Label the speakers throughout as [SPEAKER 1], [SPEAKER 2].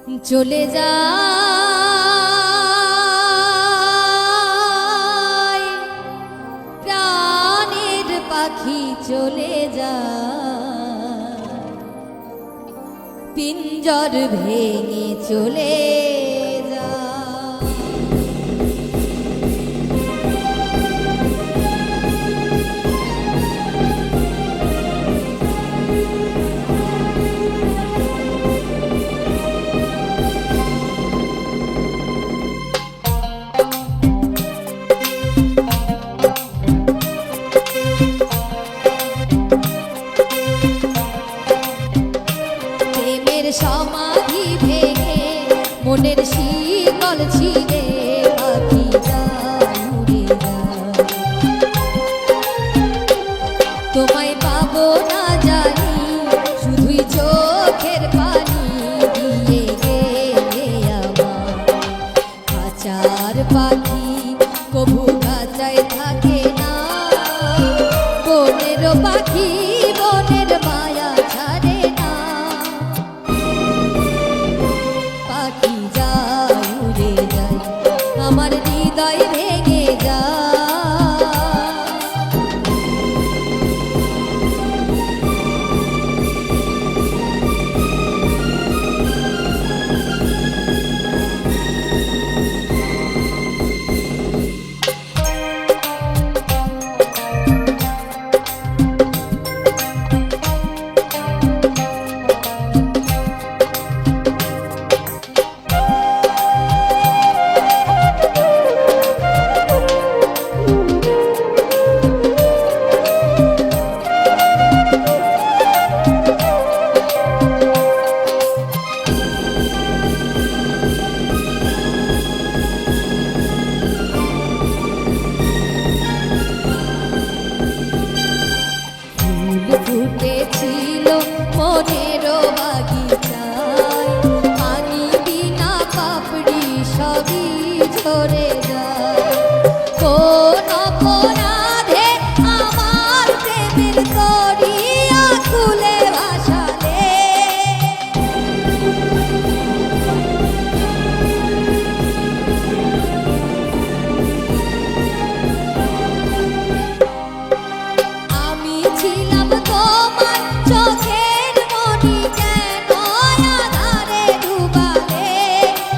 [SPEAKER 1] চলে যায় প্রাণের পাখি চলে যায় পিঞ্জর ভেঙে চলে সমাধি ভেঙে মনের শিকল ছিঁড়ে পাখি যায় উড়ে যায় তোমায় পাবো না জানি শুধুই চোখের পানি দিয়ে গেলে আমার খাঁচার পাখি কবু খাঁচায় থাকে না বনের পাখি বনের মায়া ছাড়ে না আমার হৃদয় ভেঙে ফুটেছিল মনের বাগিচায় পানি বিনা পাপড়ি সবই ঝরে যায় কোন অপরাধে আমার প্রেমের দরিয়া খুলে ভাসালে আমি ছিলাম তোমার চোখের মনি কেন আধারে ডুবালে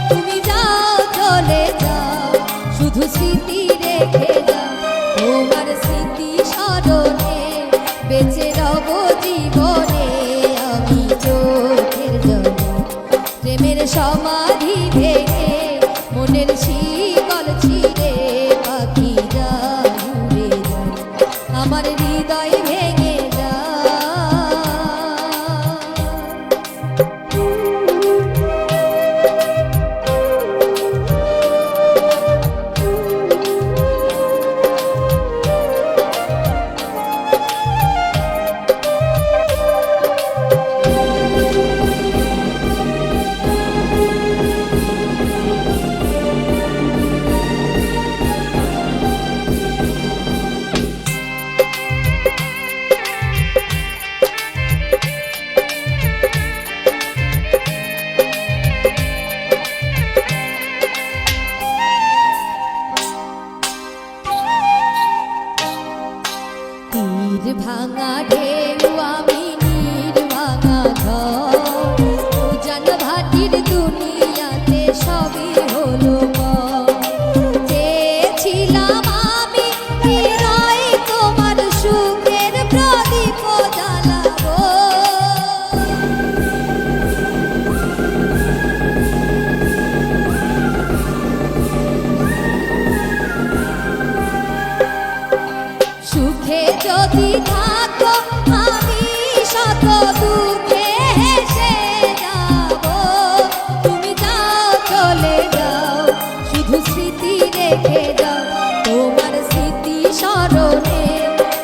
[SPEAKER 1] তুমি যাও চলে যাও শুধু স্মৃতি রেখে যাও তোমার স্মৃতি স্মরণে বেঁচে রব জীবনে আমি চোখের জলে প্রেমের সমাধি ভেঙে মনের শিকল ছিঁড়ে পাখি যায় উড়ে যায় আমার হৃদয় ভেঙে তীর ভাঙা ঢেউ আমি নীর ভাঙা ঘর উজান ভাটির দুনিয়াতে সবই হলো চেয়েছিলাম আমি হৃদয় তোমার সুখের প্রদীপ জ্বালাবো সুখে যদি থাকো আমি শত দুঃখে হেসে যাব তুমি যাও চলে যাও শুধু স্মৃতি রেখে যাও তোমার স্মৃতি স্মরণে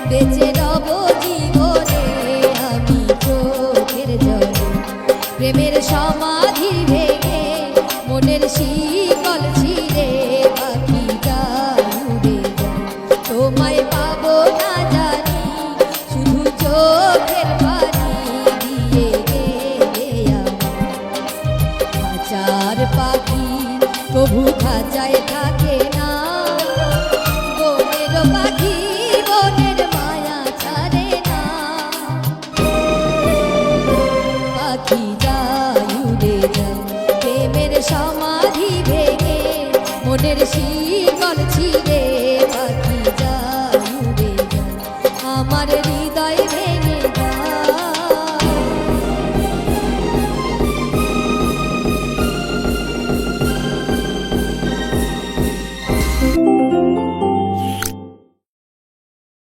[SPEAKER 1] বেঁচে রব জীবনে আমি চোখের জলে প্রেমের সমাধি ভেঙে মনের শিকল ছিঁড়ে পাখি যায় উড়ে যায় তোমায় পাবো না জানি শুধু চোখের পানি দিয়ে গেলে আমার আশায় থাকে না বনের পাখি বনের মায়া ছাড়ে না পাখি যায় উড়ে যায় প্রেমের সমাধি ভেঙে মনের শিকল ছিঁড়ে